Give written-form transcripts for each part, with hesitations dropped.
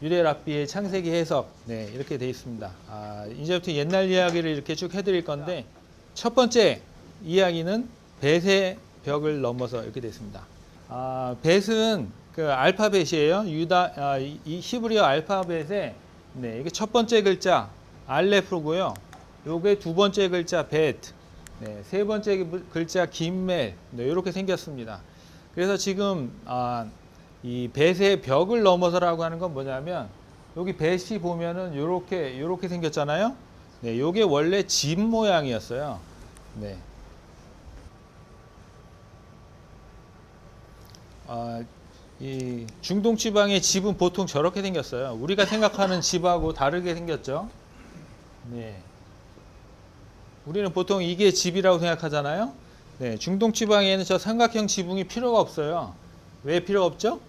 유레 랍비의 창세기 해석. 네, 이렇게 되어 있습니다. 이제부터 옛날 이야기를 이렇게 쭉 해드릴 건데, 첫 번째 이야기는 벳의 벽을 넘어서 이렇게 되어 있습니다. 벳은 그 알파벳이에요. 이 히브리어 알파벳에, 네, 이게 첫 번째 글자 알레프고요. 요게 두 번째 글자 벳, 네, 세 번째 글자 김멜, 네, 이렇게 생겼습니다. 그래서 지금 이 벳의 벽을 넘어서라고 하는 건 뭐냐면, 여기 벳이 보면은 요렇게 생겼잖아요. 네, 요게 원래 집 모양이었어요. 네. 이 중동 지방의 집은 보통 저렇게 생겼어요. 우리가 생각하는 집하고 다르게 생겼죠. 네. 우리는 보통 이게 집이라고 생각하잖아요. 네, 중동 지방에는 저 삼각형 지붕이 필요가 없어요. 왜 필요가 없죠?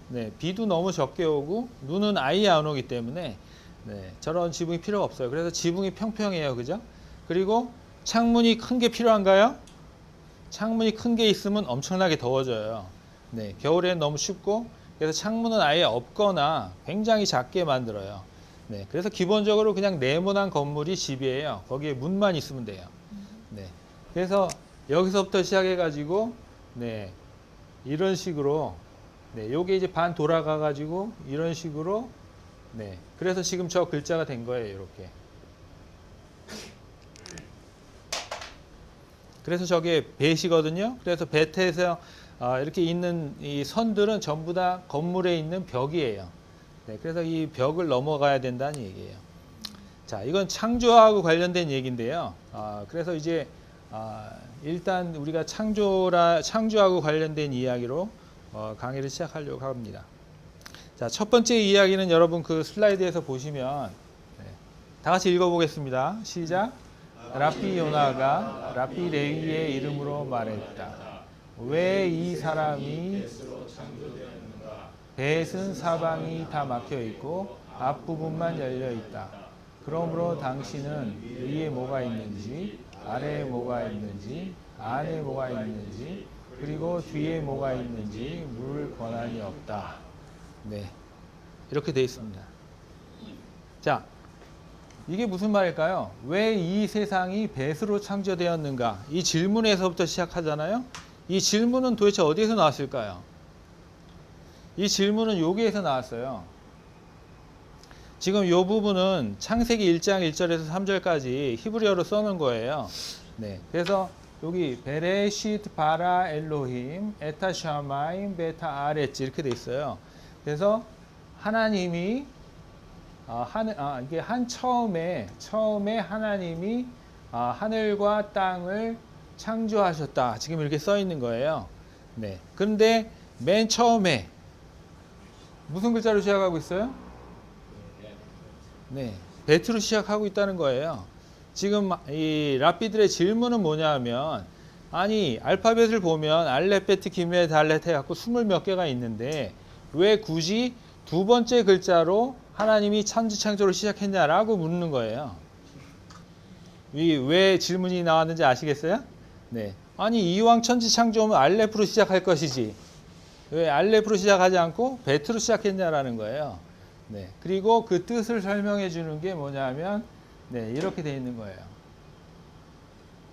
네, 비도 너무 적게 오고 눈은 아예 안 오기 때문에, 네, 저런 지붕이 필요가 없어요. 그래서 지붕이 평평해요, 그죠? 그리고 창문이 큰 게 필요한가요? 창문이 큰 게 있으면 엄청나게 더워져요. 네, 겨울에는 너무 춥고, 그래서 창문은 아예 없거나 굉장히 작게 만들어요. 네, 그래서 기본적으로 그냥 네모난 건물이 집이에요. 거기에 문만 있으면 돼요. 네, 그래서 여기서부터 시작해가지고, 네, 이런 식으로, 네, 요게 이제 반 돌아가가지고 이런 식으로, 네, 그래서 지금 저 글자가 된 거예요, 이렇게. 그래서 저게 벳이거든요. 그래서 벳에서 이렇게 있는 이 선들은 전부 다 건물에 있는 벽이에요. 네, 그래서 이 벽을 넘어가야 된다는 얘기예요. 자, 이건 창조하고 관련된 얘기인데요. 그래서 이제 일단 우리가 창조하고 관련된 이야기로 강의를 시작하려고 합니다. 자, 첫 번째 이야기는 여러분 그 슬라이드에서 보시면, 네, 다 같이 읽어보겠습니다. 시작. 랍비 요나가 랍비 레위의 이름으로 말했다. 왜 이 사람이 벳은 사방이 다 막혀 있고 앞부분만 열려 있다. 그러므로 당신은 위에 뭐가 있는지, 아래에 뭐가 있는지, 안에 뭐가 있는지, 그리고 뒤에 뭐가 있는지 물을 권한이 없다. 네, 이렇게 되어 있습니다. 자, 이게 무슨 말일까요? 왜 이 세상이 벳으로 창조되었는가? 이 질문에서부터 시작하잖아요. 이 질문은 도대체 어디에서 나왔을까요? 이 질문은 여기에서 나왔어요. 지금 이 부분은 창세기 1장 1절에서 3절까지 히브리어로 써놓은 거예요. 네, 그래서 여기 베레시트 바라 엘로힘 에타 샤마임 베타 아레츠 이렇게 돼 있어요. 그래서 하나님이 이게 처음에 하나님이 하늘과 땅을 창조하셨다. 지금 이렇게 써 있는 거예요. 네. 그런데 맨 처음에 무슨 글자로 시작하고 있어요? 네. 베트로 시작하고 있다는 거예요. 지금 이 랍비들의 질문은 뭐냐면, 아니 알파벳을 보면 알렙, 베트, 기메, 달렛 해갖고 20몇 개가 있는데 왜 굳이 두 번째 글자로 하나님이 천지창조를 시작했냐라고 묻는 거예요. 왜 질문이 나왔는지 아시겠어요? 네. 아니 이왕 천지창조면 알렙으로 시작할 것이지 왜 알렙으로 시작하지 않고 베트로 시작했냐라는 거예요. 네. 그리고 그 뜻을 설명해 주는 게 뭐냐면, 네, 이렇게 돼 있는 거예요.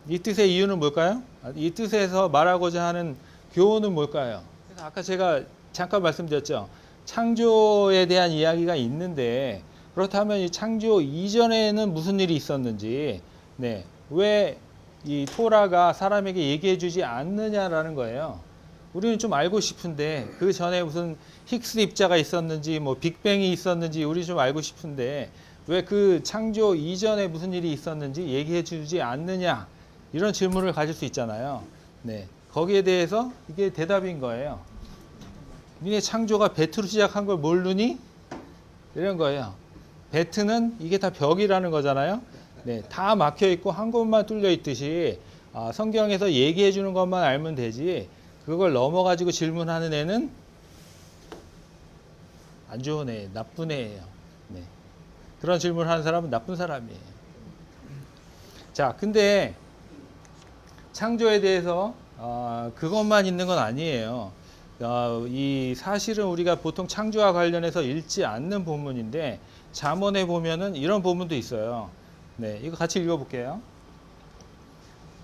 이 뜻의 이유는 뭘까요? 이 뜻에서 말하고자 하는 교훈은 뭘까요? 그래서 아까 제가 잠깐 말씀드렸죠. 창조에 대한 이야기가 있는데, 그렇다면 이 창조 이전에는 무슨 일이 있었는지, 네, 왜 이 토라가 사람에게 얘기해 주지 않느냐라는 거예요. 우리는 좀 알고 싶은데, 그 전에 무슨 힉스 입자가 있었는지, 뭐 빅뱅이 있었는지 우리 좀 알고 싶은데, 왜 그 창조 이전에 무슨 일이 있었는지 얘기해 주지 않느냐, 이런 질문을 가질 수 있잖아요. 네, 거기에 대해서 이게 대답인 거예요. 니네 창조가 베트로 시작한 걸 모르니? 이런 거예요. 베트는 이게 다 벽이라는 거잖아요. 네, 다 막혀 있고 한 곳만 뚫려 있듯이 성경에서 얘기해 주는 것만 알면 되지, 그걸 넘어가지고 질문하는 애는 안 좋은 애, 나쁜 애예요. 네. 그런 질문을 하는 사람은 나쁜 사람이에요. 자, 근데 창조에 대해서 그것만 있는 건 아니에요. 이 사실은 우리가 보통 창조와 관련해서 읽지 않는 본문인데 잠언에 보면은 이런 본문도 있어요. 네, 이거 같이 읽어볼게요.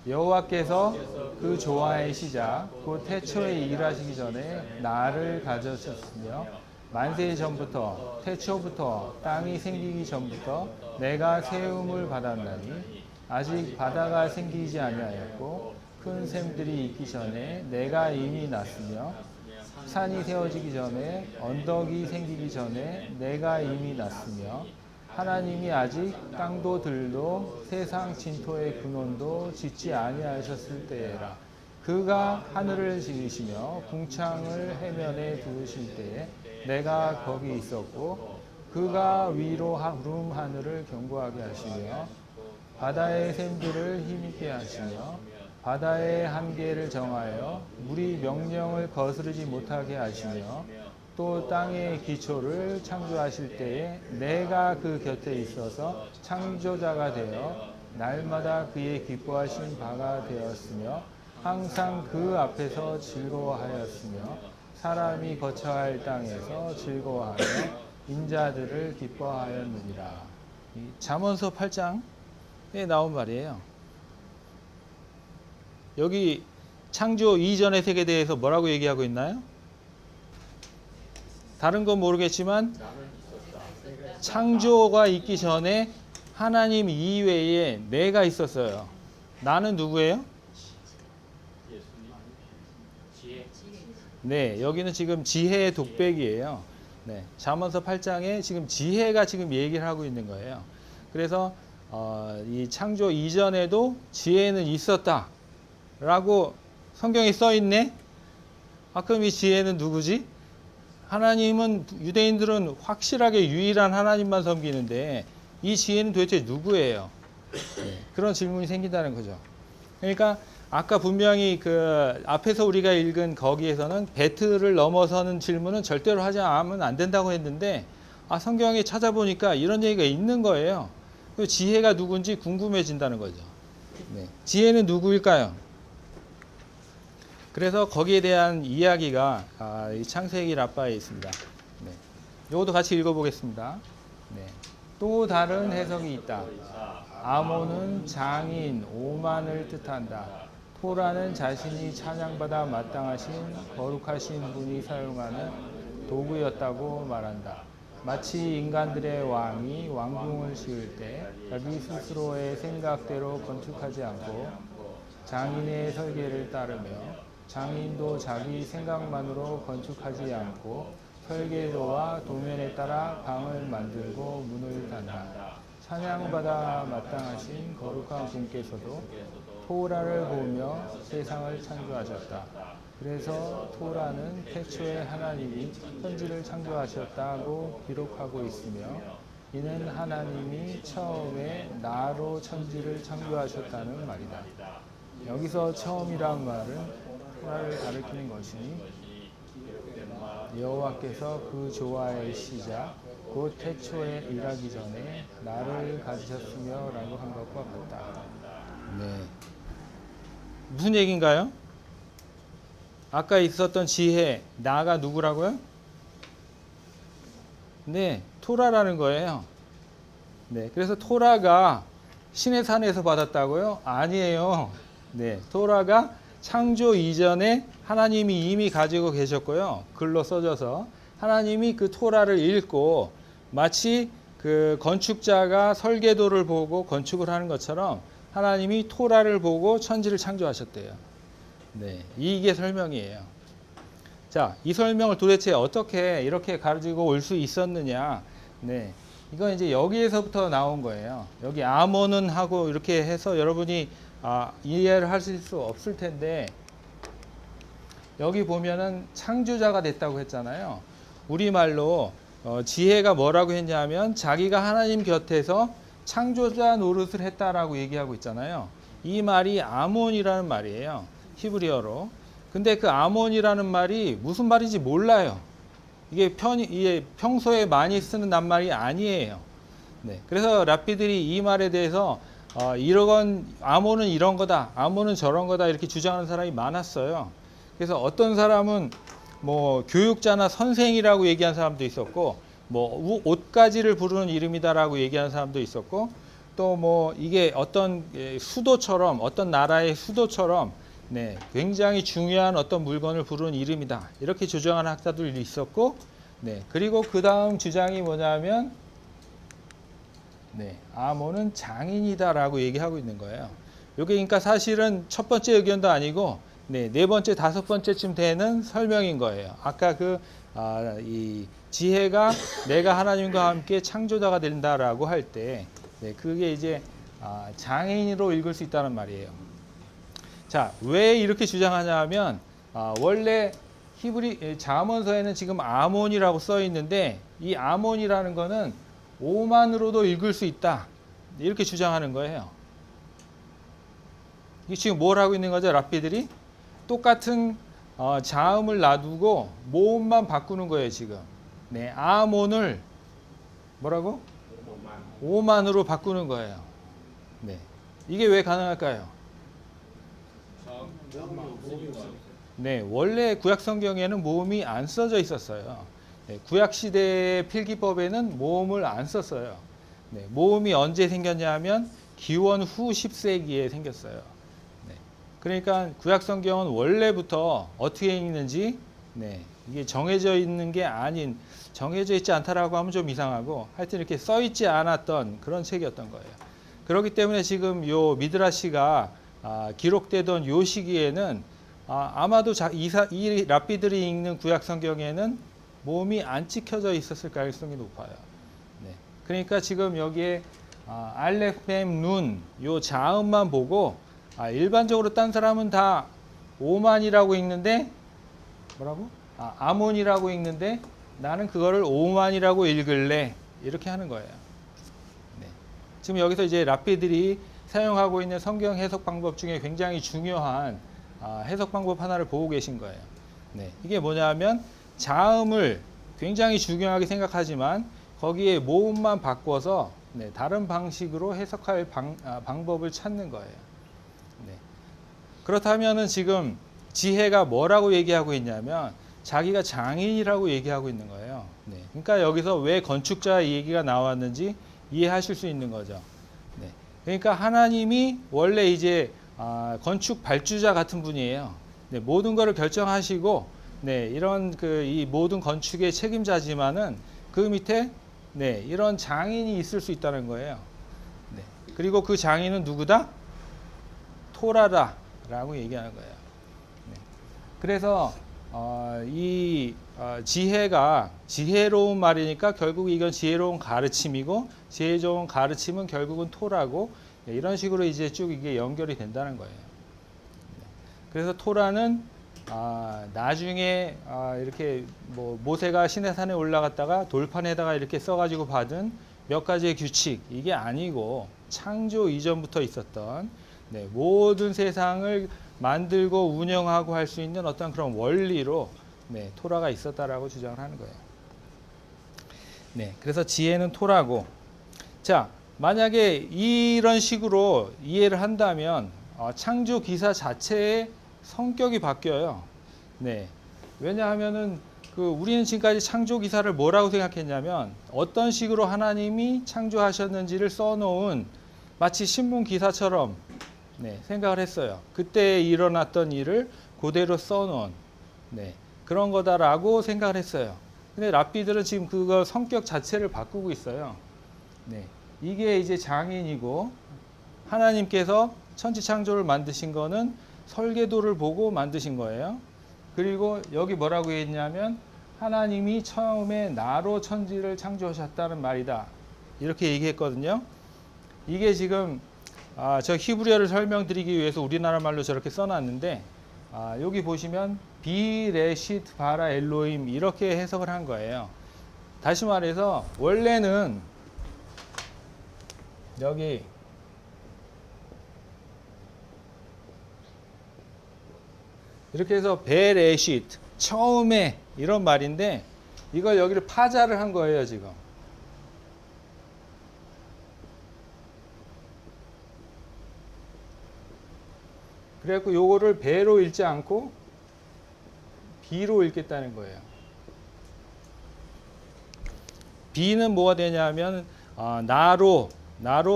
여호와께서 그 조화의 시작 곧 태초에 일하시기 전에 나를 가져셨으며 만세 전부터 태초부터 땅이 생기기 전부터 내가 세움을 받았나니 아직 바다가 생기지 아니하였고 큰 샘들이 있기 전에 내가 이미 났으며 산이 세워지기 전에 언덕이 생기기 전에 내가 이미 났으며 하나님이 아직 땅도 들도 세상 진토의 근원도 짓지 아니하셨을 때에라. 그가 하늘을 지으시며 궁창을 해면에 두으실 때에 내가 거기 있었고 그가 위로 구름 하늘을 견고하게 하시며 바다의 샘들을 힘있게 하시며 바다의 한계를 정하여 물이 명령을 거스르지 못하게 하시며 또 땅의 기초를 창조하실 때에 내가 그 곁에 있어서 창조자가 되어 날마다 그의 기뻐하신 바가 되었으며 항상 그 앞에서 즐거워하였으며 사람이 거처할 땅에서 즐거워하며 인자들을 기뻐하였느니라. 잠언서 8장에 나온 말이에요. 여기 창조 이전의 세계에 대해서 뭐라고 얘기하고 있나요? 다른 건 모르겠지만 창조가 있기 전에 하나님 이외에 내가 있었어요. 나는 누구예요? 네, 여기는 지금 지혜의 독백이에요. 네, 잠언서 8장에 지금 지혜가 지금 얘기를 하고 있는 거예요. 그래서 이 창조 이전에도 지혜는 있었다라고 성경에 써 있네. 그럼 이 지혜는 누구지? 하나님은 유대인들은 확실하게 유일한 하나님만 섬기는데 이 지혜는 도대체 누구예요? 네, 그런 질문이 생긴다는 거죠. 그러니까 아까 분명히 그 앞에서 우리가 읽은 거기에서는 배틀을 넘어서는 질문은 절대로 하지 않으면 안 된다고 했는데 성경에 찾아보니까 이런 얘기가 있는 거예요. 그 지혜가 누군지 궁금해진다는 거죠. 네, 지혜는 누구일까요? 그래서 거기에 대한 이야기가 이 창세기 라빠에 있습니다. 네. 이것도 같이 읽어보겠습니다. 네. 또 다른 해석이 있다. 아몬은 장인 오만을 뜻한다. 토라는 자신이 찬양받아 마땅하신 거룩하신 분이 사용하는 도구였다고 말한다. 마치 인간들의 왕이 왕궁을 지을 때 자기 스스로의 생각대로 건축하지 않고 장인의 설계를 따르며 장인도 자기 생각만으로 건축하지 않고 설계도와 도면에 따라 방을 만들고 문을 닫는다. 찬양받아 마땅하신 거룩한 분께서도 토라를 보며 세상을 창조하셨다. 그래서 토라는 태초에 하나님이 천지를 창조하셨다고 기록하고 있으며 이는 하나님이 처음에 나로 천지를 창조하셨다는 말이다. 여기서 처음이란 말은 토라를 가리키는 것이니 여호와께서 그 조화의 시작 곧 태초에 일하기 전에 나를 가지셨으며 라고 한 것과 같다. 네. 무슨 얘기인가요? 아까 있었던 지혜, 나가 누구라고요? 네, 토라라는 거예요. 네, 그래서 토라가 신의 산에서 받았다고요? 아니에요. 네, 토라가 창조 이전에 하나님이 이미 가지고 계셨고요. 글로 써져서 하나님이 그 토라를 읽고 마치 그 건축자가 설계도를 보고 건축을 하는 것처럼 하나님이 토라를 보고 천지를 창조하셨대요. 네, 이게 설명이에요. 자, 이 설명을 도대체 어떻게 이렇게 가지고 올 수 있었느냐? 네, 이건 이제 여기에서부터 나온 거예요. 여기 아몬은 하고 이렇게 해서 여러분이 이해를 하실 수 없을 텐데 여기 보면은 창조자가 됐다고 했잖아요. 우리말로 지혜가 뭐라고 했냐면 자기가 하나님 곁에서 창조자 노릇을 했다라고 얘기하고 있잖아요. 이 말이 아몬이라는 말이에요. 히브리어로. 근데 그 아몬이라는 말이 무슨 말인지 몰라요. 이게 평소에 많이 쓰는 낱말이 아니에요. 네. 그래서 랍비들이 이 말에 대해서 아몬은 이런 거다, 아몬은 저런 거다 이렇게 주장하는 사람이 많았어요. 그래서 어떤 사람은 뭐 교육자나 선생이라고 얘기한 사람도 있었고, 뭐 옷가지를 부르는 이름이다라고 얘기하는 사람도 있었고, 또 뭐 이게 어떤 수도처럼, 어떤 나라의 수도처럼 네, 굉장히 중요한 어떤 물건을 부르는 이름이다, 이렇게 주장하는 학자들이 있었고, 네, 그리고 그 다음 주장이 뭐냐면 네, 아몬은 장인이다라고 얘기하고 있는 거예요. 이게 그러니까 사실은 첫 번째 의견도 아니고 네 번째, 다섯 번째쯤 되는 설명인 거예요. 아까 이 지혜가 내가 하나님과 함께 창조자가 된다라고 할 때, 네, 그게 이제 장애인으로 읽을 수 있다는 말이에요. 자, 왜 이렇게 주장하냐 하면 원래 히브리 잠언서에는 지금 아몬이라고 써 있는데, 이 아몬이라는 거는 오만으로도 읽을 수 있다, 이렇게 주장하는 거예요. 이게 지금 뭘 하고 있는 거죠? 랍비들이 똑같은 자음을 놔두고 모음만 바꾸는 거예요 지금. 네, 아몬을 뭐라고? 오만으로 바꾸는 거예요. 네, 이게 왜 가능할까요? 네, 원래 구약 성경에는 모음이 안 써져 있었어요. 네, 구약 시대의 필기법에는 모음을 안 썼어요. 네, 모음이 언제 생겼냐 하면 기원 후 10세기에 생겼어요. 네, 그러니까 구약 성경은 원래부터 어떻게 읽는지 네, 이게 정해져 있는 게 아닌, 정해져 있지 않다라고 하면 좀 이상하고, 하여튼 이렇게 써 있지 않았던 그런 책이었던 거예요. 그렇기 때문에 지금 요 미드라시가 기록되던 요 시기에는 아마도 이 랍비들이 읽는 구약 성경에는 모음이 안 찍혀져 있었을 가능성이 높아요. 네. 그러니까 지금 여기에 알렙, 뱀, 눈 요 자음만 보고 일반적으로 딴 사람은 다 오만이라고 읽는데 뭐라고? 아몬이라고 읽는데 나는 그거를 오만이라고 읽을래, 이렇게 하는 거예요. 네. 지금 여기서 이제 랍비들이 사용하고 있는 성경 해석 방법 중에 굉장히 중요한 해석 방법 하나를 보고 계신 거예요. 네. 이게 뭐냐면 자음을 굉장히 중요하게 생각하지만 거기에 모음만 바꿔서 네, 다른 방식으로 해석할 방법을 찾는 거예요. 네. 그렇다면은 지금 지혜가 뭐라고 얘기하고 있냐면 자기가 장인이라고 얘기하고 있는 거예요. 네. 그러니까 여기서 왜 건축자 얘기가 나왔는지 이해하실 수 있는 거죠. 네. 그러니까 하나님이 원래 이제 건축 발주자 같은 분이에요. 네. 모든 것을 결정하시고 네, 이런 이 모든 건축의 책임자지만은 그 밑에 네, 이런 장인이 있을 수 있다는 거예요. 네. 그리고 그 장인은 누구다? 토라다라고 얘기하는 거예요. 네. 그래서 지혜가 지혜로운 말이니까 결국 이건 지혜로운 가르침이고, 지혜로운 가르침은 결국은 토라고, 네, 이런 식으로 이제 쭉 이게 연결이 된다는 거예요. 네. 그래서 토라는 나중에 이렇게 뭐 모세가 시내산에 올라갔다가 돌판에다가 이렇게 써가지고 받은 몇 가지의 규칙, 이게 아니고 창조 이전부터 있었던 네, 모든 세상을 만들고 운영하고 할 수 있는 어떤 그런 원리로 네, 토라가 있었다라고 주장을 하는 거예요. 네, 그래서 지혜는 토라고. 자, 만약에 이런 식으로 이해를 한다면 창조 기사 자체의 성격이 바뀌어요. 네, 왜냐하면은 우리는 지금까지 창조 기사를 뭐라고 생각했냐면 어떤 식으로 하나님이 창조하셨는지를 써놓은 마치 신문 기사처럼 네, 생각을 했어요. 그때 일어났던 일을 그대로 써놓은 네, 그런 거다라고 생각을 했어요. 근데 랍비들은 지금 그거 성격 자체를 바꾸고 있어요. 네, 이게 이제 장인이고, 하나님께서 천지 창조를 만드신 거는 설계도를 보고 만드신 거예요. 그리고 여기 뭐라고 했냐면 하나님이 처음에 나로 천지를 창조하셨다는 말이다, 이렇게 얘기했거든요. 이게 지금 저 히브리어를 설명드리기 위해서 우리나라 말로 저렇게 써놨는데 여기 보시면 비레시트 바라 엘로임, 이렇게 해석을 한 거예요. 다시 말해서 원래는 여기 이렇게 해서 베레시트, 처음에, 이런 말인데 이걸 여기를 파자를 한 거예요 지금. 그래갖고 요거를 배로 읽지 않고 B로 읽겠다는 거예요. B는 뭐가 되냐면 나로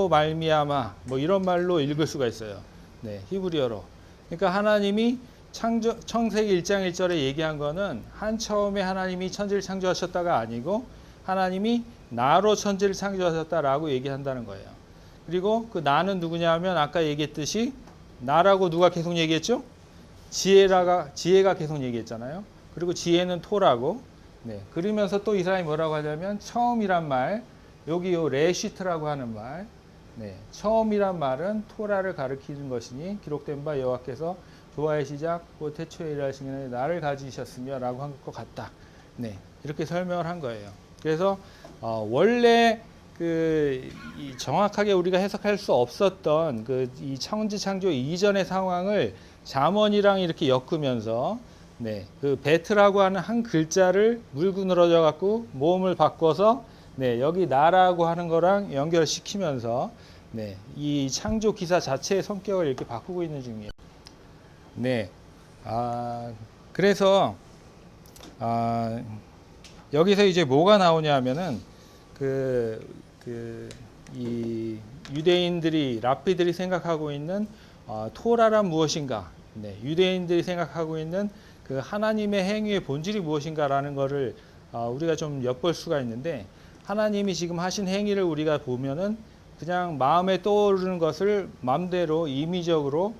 말미암아 뭐 이런 말로 읽을 수가 있어요. 네, 히브리어로. 그러니까 하나님이 창세기 1장 1절에 얘기한 거는 한 처음에 하나님이 천지를 창조하셨다가 아니고 하나님이 나로 천지를 창조하셨다라고 얘기한다는 거예요. 그리고 그 나는 누구냐면 아까 얘기했듯이 나라고 누가 계속 얘기했죠? 지혜가 계속 얘기했잖아요. 그리고 지혜는 토라고. 네. 그러면서 또 이 사람이 뭐라고 하냐면 처음이란 말, 여기 요 레시트라고 하는 말. 네. 처음이란 말은 토라를 가리키는 것이니 기록된 바 여호와께서 조화의 시작 곧 태초에 일하시기는 나를 가지셨으며 라고 한 것 같다. 네. 이렇게 설명을 한 거예요. 그래서 원래 정확하게 우리가 해석할 수 없었던 이 천지 창조 이전의 상황을 잠언이랑 이렇게 엮으면서 네, 그 베트라고 하는 한 글자를 물고 늘어져 갖고 모음을 바꿔서 네, 여기 나라고 하는 거랑 연결시키면서 네, 이 창조 기사 자체의 성격을 이렇게 바꾸고 있는 중이에요. 네, 그래서 여기서 이제 뭐가 나오냐면은 이 유대인들이 랍비들이 생각하고 있는 토라란 무엇인가? 네, 유대인들이 생각하고 있는 그 하나님의 행위의 본질이 무엇인가라는 것을 우리가 좀 엿볼 수가 있는데 하나님이 지금 하신 행위를 우리가 보면은 그냥 마음에 떠오르는 것을 마음대로 임의적으로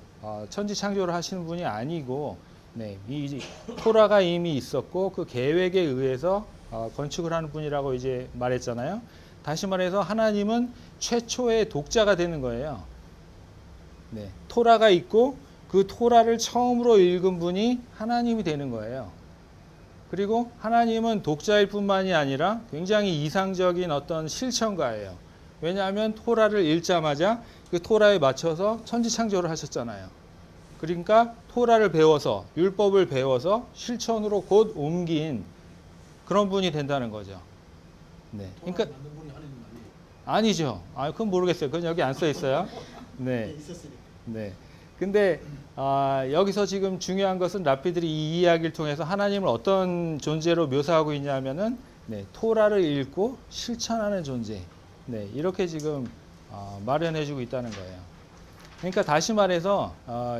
천지 창조를 하시는 분이 아니고 네, 이 토라가 이미 있었고 그 계획에 의해서 건축을 하는 분이라고 이제 말했잖아요. 다시 말해서 하나님은 최초의 독자가 되는 거예요. 네, 토라가 있고 그 토라를 처음으로 읽은 분이 하나님이 되는 거예요. 그리고 하나님은 독자일 뿐만이 아니라 굉장히 이상적인 어떤 실천가예요. 왜냐하면 토라를 읽자마자 그 토라에 맞춰서 천지창조를 하셨잖아요. 그러니까 토라를 배워서 율법을 배워서 실천으로 곧 옮긴 그런 분이 된다는 거죠. 네, 그러니까 아니죠. 그건 모르겠어요. 그건 여기 안 써 있어요. 네, 네. 근데 여기서 지금 중요한 것은 랍비들이 이 이야기를 통해서 하나님을 어떤 존재로 묘사하고 있냐면은 네, 토라를 읽고 실천하는 존재. 네, 이렇게 지금 마련해주고 있다는 거예요. 그러니까 다시 말해서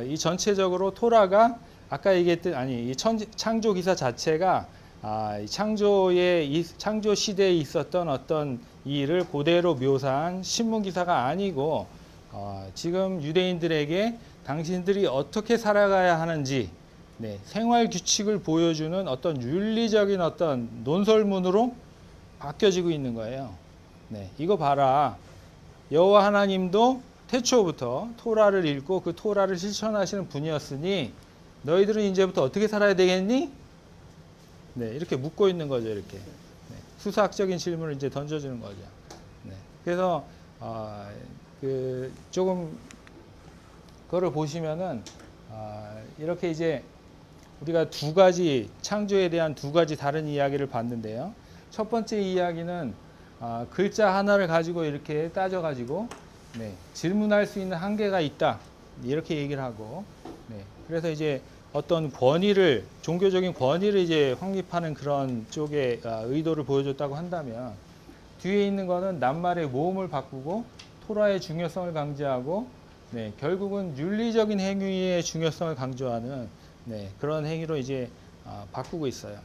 이 전체적으로 토라가 아까 얘기했던 이 창조 기사 자체가 창조 시대에 있었던 어떤 일을 그대로 묘사한 신문 기사가 아니고 지금 유대인들에게 당신들이 어떻게 살아가야 하는지 네, 생활 규칙을 보여주는 어떤 윤리적인 어떤 논설문으로 바뀌어지고 있는 거예요. 네, 이거 봐라. 여호와 하나님도 태초부터 토라를 읽고 그 토라를 실천하시는 분이었으니 너희들은 이제부터 어떻게 살아야 되겠니? 네, 이렇게 묻고 있는 거죠. 이렇게 네, 수사학적인 질문을 이제 던져주는 거죠. 네, 그래서 조금 그거를 보시면은 이렇게 이제 우리가 두 가지 창조에 대한 두 가지 다른 이야기를 봤는데요. 첫 번째 이야기는 글자 하나를 가지고 이렇게 따져가지고 네, 질문할 수 있는 한계가 있다 이렇게 얘기를 하고 네, 그래서 이제 어떤 권위를 종교적인 권위를 이제 확립하는 그런 쪽의 의도를 보여줬다고 한다면 뒤에 있는 거는 낱말의 모음을 바꾸고 토라의 중요성을 강조하고 네, 결국은 윤리적인 행위의 중요성을 강조하는 네, 그런 행위로 이제 바꾸고 있어요.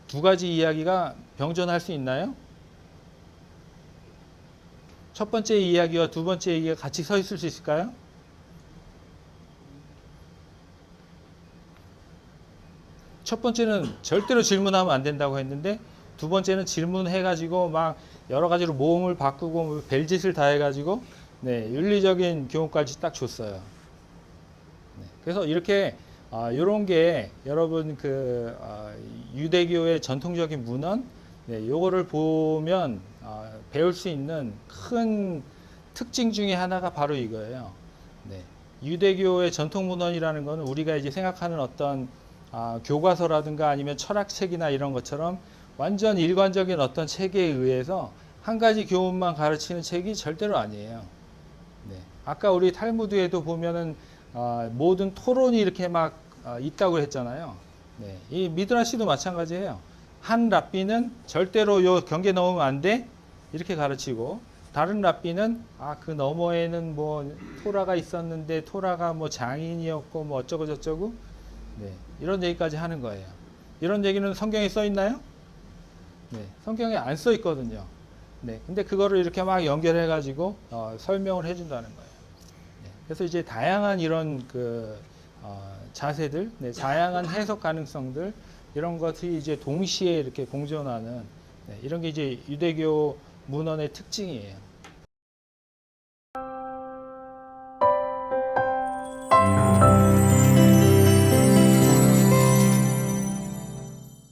두 가지 이야기가 병존할 수 있나요? 첫 번째 이야기와 두 번째 이야기가 같이 서 있을 수 있을까요? 첫 번째는 절대로 질문하면 안 된다고 했는데 두 번째는 질문해가지고 막 여러 가지로 모음을 바꾸고 별짓을 다 해가지고 네, 윤리적인 교훈까지 딱 줬어요. 네, 그래서 이렇게 이런 게 여러분 유대교의 전통적인 문헌 네, 요거를 보면 배울 수 있는 큰 특징 중에 하나가 바로 이거예요. 네, 유대교의 전통 문헌이라는 것은 우리가 이제 생각하는 어떤 교과서라든가 아니면 철학책이나 이런 것처럼 완전 일관적인 어떤 체계에 의해서 한 가지 교훈만 가르치는 책이 절대로 아니에요. 네. 아까 우리 탈무드에도 보면은 모든 토론이 이렇게 막 있다고 했잖아요. 네, 이 미드라시도 마찬가지예요. 한 랍비는 절대로 요 경계 넘으면 안 돼. 이렇게 가르치고, 다른 랍비는 그 너머에는 뭐 토라가 있었는데 토라가 뭐 장인이었고 뭐 어쩌고 저쩌고, 네, 이런 얘기까지 하는 거예요. 이런 얘기는 성경에 써 있나요? 네, 성경에 안 써 있거든요. 네, 근데 그거를 이렇게 막 연결해 가지고 설명을 해준다는 거예요. 네, 그래서 이제 다양한 이런 자세들, 네, 다양한 해석 가능성들, 이런 것이 이제 동시에 이렇게 공존하는, 네, 이런 게 이제 유대교 문헌의 특징이에요.